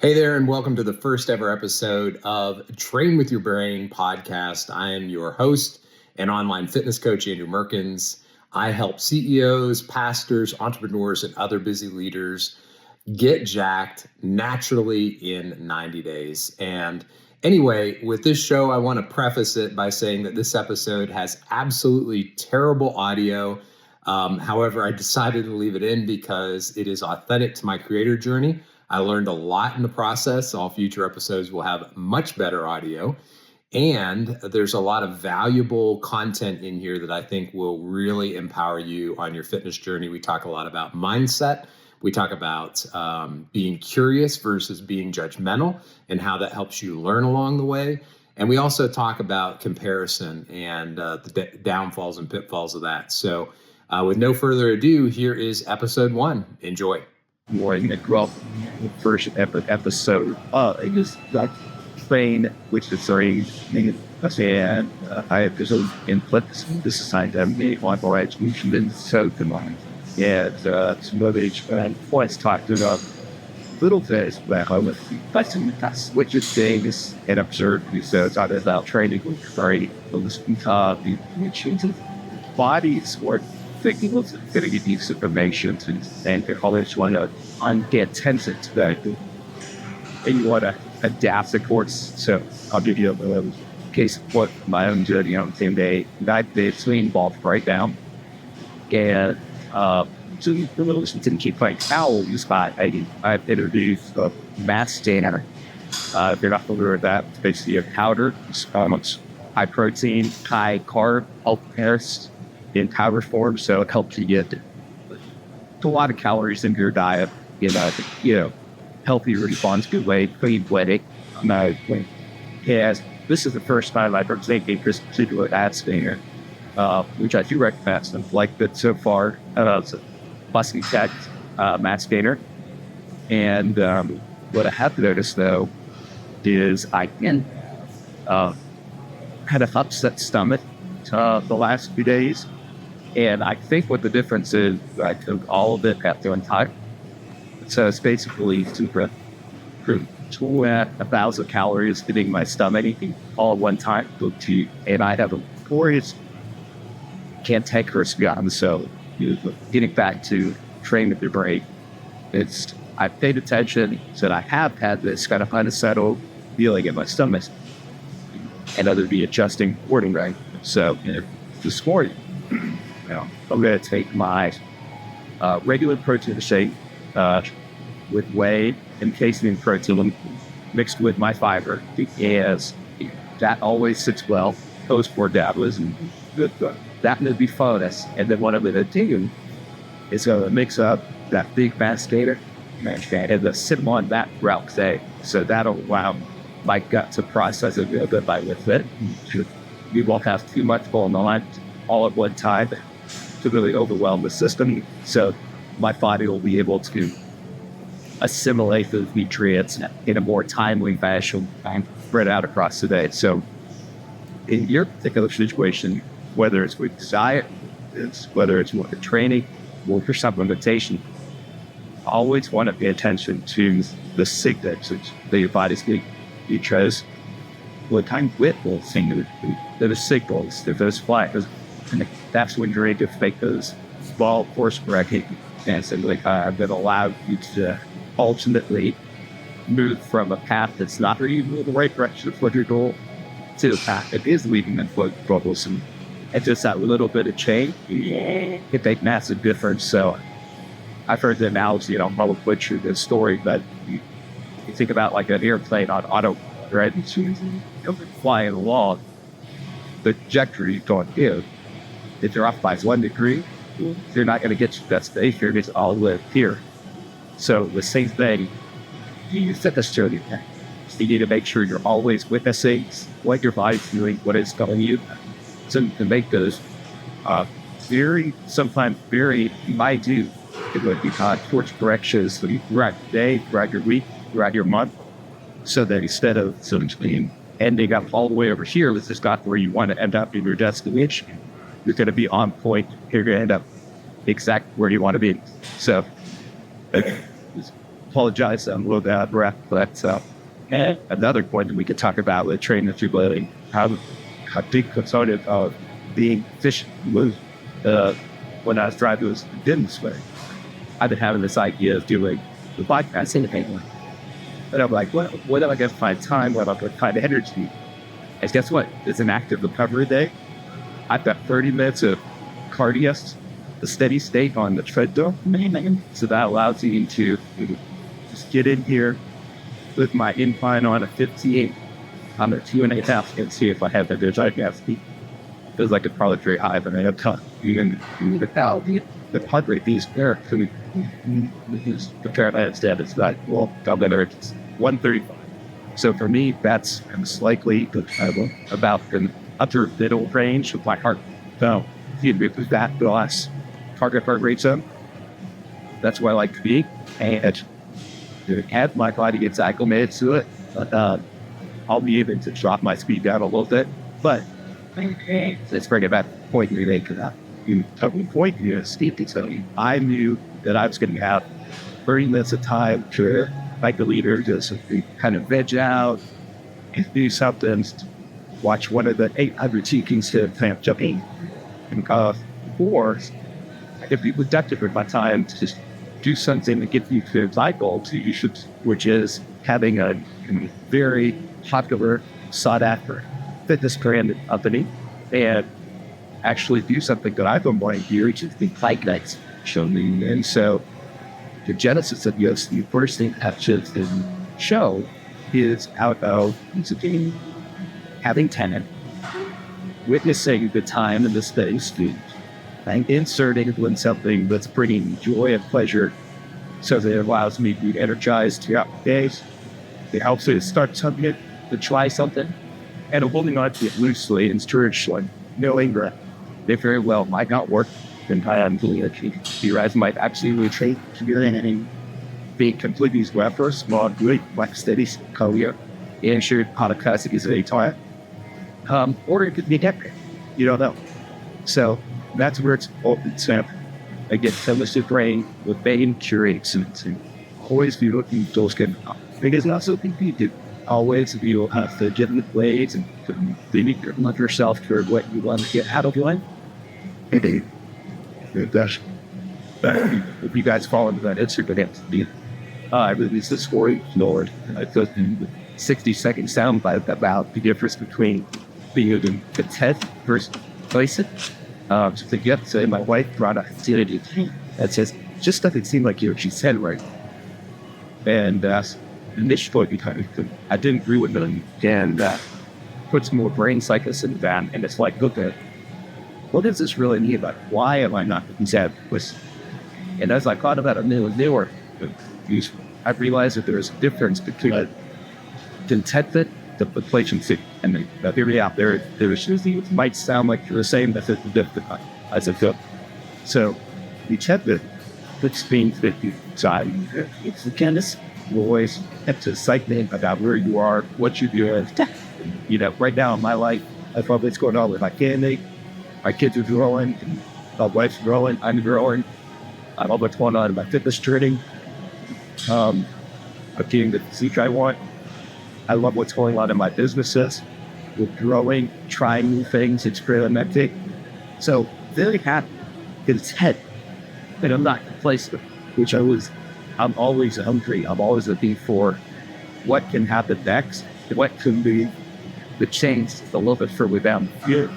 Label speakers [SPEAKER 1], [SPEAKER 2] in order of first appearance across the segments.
[SPEAKER 1] Hey there, and welcome to the first ever episode of Train with Your Brain podcast. I am your host and online fitness coach, Andrew Merkins. I help CEOs, pastors, entrepreneurs, and other busy leaders get jacked naturally in 90 days. And anyway, with this show, I want to preface it by saying that this episode has absolutely terrible audio. However, I decided to leave it in because it is authentic to my creator journey. I learned a lot in the process. All future episodes will have much better audio. And there's a lot of valuable content in here that I think will really empower you on your fitness journey. We talk a lot about mindset. We talk about being curious versus being judgmental and how that helps you learn along the way. And we also talk about comparison and the downfalls and pitfalls of that. So with no further ado, here is episode 1. Enjoy.
[SPEAKER 2] Morning and well, first episode. I just got trained, which is very and I have this input. This is kind of me on my education and so combined. And some motivation and points talked about little things back on with that's which is things and absurd. So it's not about training, sorry, the bodies work. Thinking of going to get these information and the college want to get attention to that, and you want to adapt the course. So I'll give you a case of what my own journey on the same day. I've been involved right now, and so the little didn't keep playing foul. I've introduced a mass standard. If you're not familiar with that, it's basically a powder. It's high protein, high carb, health pairs in powder form, so it helps you get a lot of calories into your diet in a healthy response, good way, clean way. Yes, this is the first time I've ever taken this particular ad stinger, which I do recommend. I've liked it so far. It's a muscle tech mass gainer, and what I have noticed though is I can kind of upset stomach the last few days. And I think what the difference is, I took all of it at one time. So it's basically super 1,000 calories hitting my stomach all at one time. And I have a glorious can't take her beyond. So getting back to train with your brain, I paid attention that I have had this kind of unsettled feeling in my stomach, and other be adjusting accordingly. Right? So this morning, I'm going to take my regular protein shake with whey and casein protein mixed with my fiber, as that always sits well post-metabolism. That would be bonus. And then what I'm going to do is going to mix up that big mass gainer and sit on that throughout the day. So that'll allow my gut to process it a little bit by with it. We won't have too much going on all at one time to really overwhelm the system. So my body will be able to assimilate those nutrients in a more timely fashion and spread out across the day. So in your particular situation, whether it's with diet, whether it's with training or for supplementation, always want to pay attention to the signals that your body's getting, because what time with will think that the signals, if those flags, and that's when you're able to make those small course correcting and simply that allow you to ultimately move from a path that's not really the right direction for your goal to a path that is leading in foot troubles. And just that little bit of change can make massive difference. So I've heard the analogy, I'll probably butcher this story, but you think about like an airplane on auto, right? Flying along, the trajectory you're going to give, if you're off by 1 degree, you're not going to get to that stage. You're just all live here. So the same thing, you set this journey. You need to make sure you're always witnessing what your body's doing, what it's telling you. So you can make those sometimes very, you might do, it would be course corrections throughout the day, throughout your week, throughout your month, so that instead of ending up all the way over here, this is not where you want to end up in your destination. You're going to be on point. You're going to end up exactly where you want to be. So apologize. I'm a little out of breath, but and another point that we could talk about with training and tribulating, how a big component of being efficient was when I was driving this business way. I've been having this idea of doing the podcast independently. And I'm like, what am I going to find time? What am I going to find energy? And guess what? It's an active recovery day. I've got 30 minutes of cardio, the steady state on the treadmill. So that allows me to just get in here with my incline on a 58 on a 2.5 and see if I have the capacity. Feels like it's probably very high, but I have time. Even without the heart rate, these there to compare that instead. It's not, well, better. It's 135. So for me, that's slightly about the upper middle range of my heart. So with that glass target heart rate zone, that's where I like to be. And as my body gets acclimated to it, I'll be able to drop my speed down a little bit. But let's bring it back to the point we made to that. Point here, Steve, so I knew that I was going to have 30 minutes of time to, like the leader, just kind of veg out and do something, watch one of the 800 teachings to kind of jumping. Or I could be productive with my time to just do something to get you to my goal, which is having a very popular, sought-after fitness brand company and actually do something that I've been wanting to do, which is the Fight Nights show me. And so the genesis of UFC, the first thing that should show is out of having tenant, witnessing the time and the space, and inserting it in something that's bringing joy and pleasure so that it allows me to be energized throughout the days. It helps me to start something, to try something, and holding on to it loosely and spiritually, knowing that they very well might not work, and I am doing it. Your eyes might absolutely trade and be completely swept for a small, good, like steady career, and sure, podcast is a time. Or it could be different. You don't know. So that's where it's open. So again, fellowship brain with being curious and always be looking at those kind of because also people do always you have the different ways and leading yourself toward what you want to get out of life. That's if you guys fall into that Instagram, I released this story, Lord. I put 60-second soundbite about the difference between being content versus complacent. So you have to say, my wife brought a activity that says, just doesn't seem like she said right. And initially, I didn't agree with them and put some more brain cycles into that. And it's like, look at what does this really mean about why am I not content? And as I thought about it newer, I realized that there's a difference between contentment, the complacency, and the theory out there. It might sound like you're the same, but it's different as a good. So, contentment, which means that it's the kindness. You always have to excitement about where you are, what you're doing. Right now in my life, I probably what's going on with my family. My kids are growing, my wife's growing, I'm growing. I love what's going on in my fitness training. I'm getting the physique I want. I love what's going on in my businesses. We're growing, trying new things, experimenting. So very happy, content, and I'm not complacent, which I'm always hungry. I'm always looking for what can happen next, what can be the change a little bit further down the field,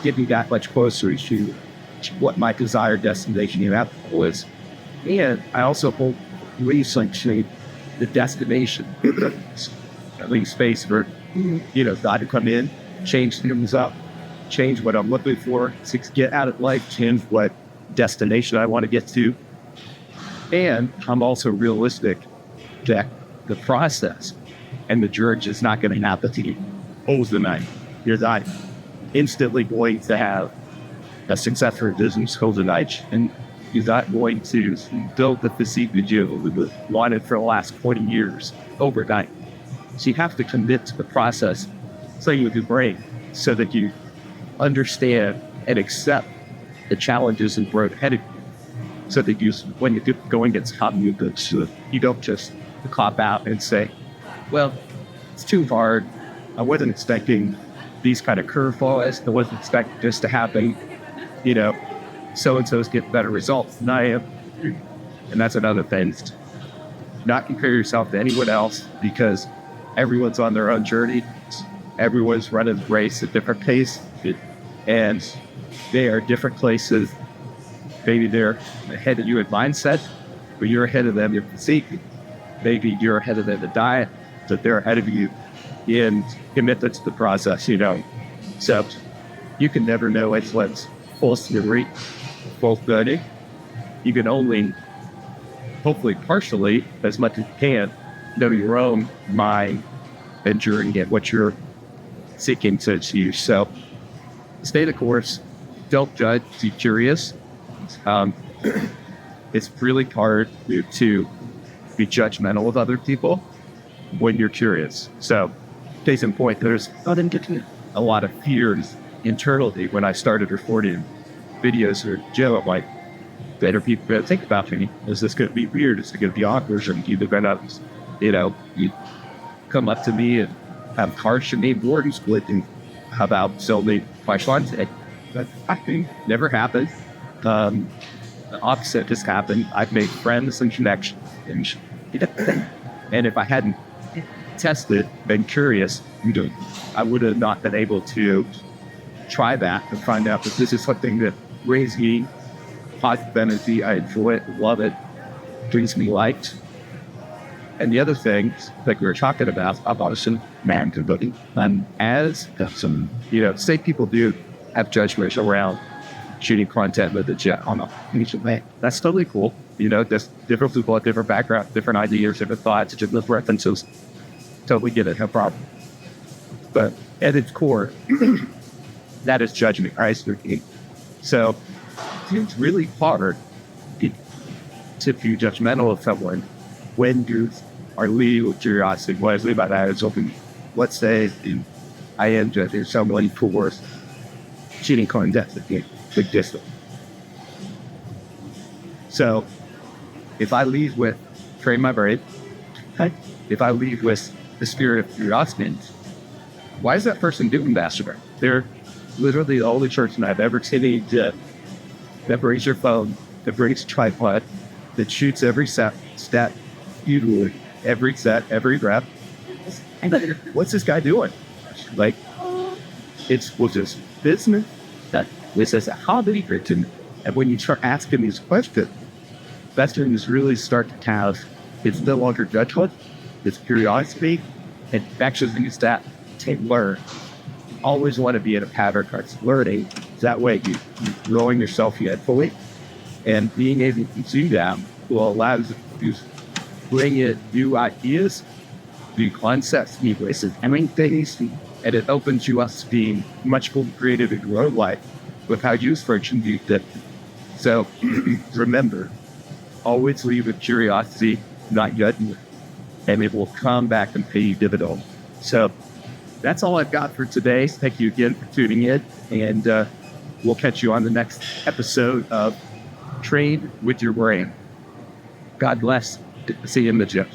[SPEAKER 2] get me that much closer to what my desired destination is. And I also hope recently the destination, having space for, God to come in, change things up, change what I'm looking for, to get out of life, change what destination I want to get to. And I'm also realistic that the process and the journey is not going to happen to you overnight. You're not instantly going to have a successful business overnight, and you're not going to build the physique that you wanted for the last 20 years overnight. So you have to commit to the process, playing with your brain, so that you understand and accept the challenges and growth ahead of you. So that when you go and get tough, you don't just cop out and say, well, it's too hard. I wasn't expecting these kind of curveballs. I wasn't expecting this to happen. So-and-so's get better results than I am. And that's another thing. Not compare yourself to anyone else, because everyone's on their own journey. Everyone's running the race at different pace, and they are different places. Maybe they're ahead of you in mindset, but you're ahead of them in physique. Maybe you're ahead of them in diet, but they're ahead of you in commitment to the process, So you can never know what's full theory, full study. You can only, hopefully partially, as much as you can, know your own mind and journey at what you're seeking to achieve. So stay the course. Don't judge. Be curious. It's really hard to be judgmental of other people when you're curious. So, case in point, there's a lot of fears internally when I started recording videos or Joe. I'm like, better people better think about me. Is this going to be weird? Is it going to be awkward? Or either going to, you come up to me and have harsh and name words splitting about selling my content. That never happened. The opposite just happened. I've made friends and connections. And if I hadn't tested, been curious, I would have not been able to try that and find out that this is something that raised me positive energy. I enjoy it, love it, brings me light. And the other thing, like we were talking about some man to booking. As some, say people do have judgments around shooting content with the jet on a way. That's totally cool. There's different people with different backgrounds, different ideas, different thoughts, different references. Totally get it, no problem. But at its core, that is judgment, right? So it's really hard to be judgmental of someone when you are leading with curiosity. What I mean by that is open. Let's say I am judging someone for cheating content, big distance. So if I lead with train my brain, if I lead with the spirit of curiosity, why is that person doing that? They're literally the only person I've ever seen that brings your phone, that brings a tripod, that shoots every stat, usually every set, every rep. What's this guy doing? Like, was this business? This is a hobby written. And when you start asking these questions, veterans really start to have, it's no longer judgment, it's curiosity, and actually use that to learn. Always want to be in a pattern of learning. That way you're growing yourself yet fully, and being able to do that will allow you to bring in new ideas, new concepts, new ways of doing things, and it opens you up to being much more creative in your own life with how you function. So remember, always leave with curiosity, not judgment, and it will come back and pay you dividend. So that's all I've got for today. Thank you again for tuning in, and we'll catch you on the next episode of Train with Your Brain. God bless. See you in the gym.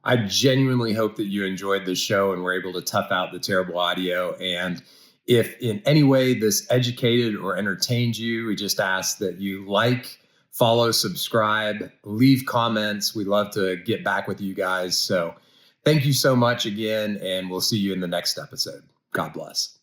[SPEAKER 1] I genuinely hope that you enjoyed the show and were able to tough out the terrible audio. And if in any way this educated or entertained you, we just ask that you like, follow, subscribe, leave comments. We love to get back with you guys. So thank you so much again, and we'll see you in the next episode. God bless.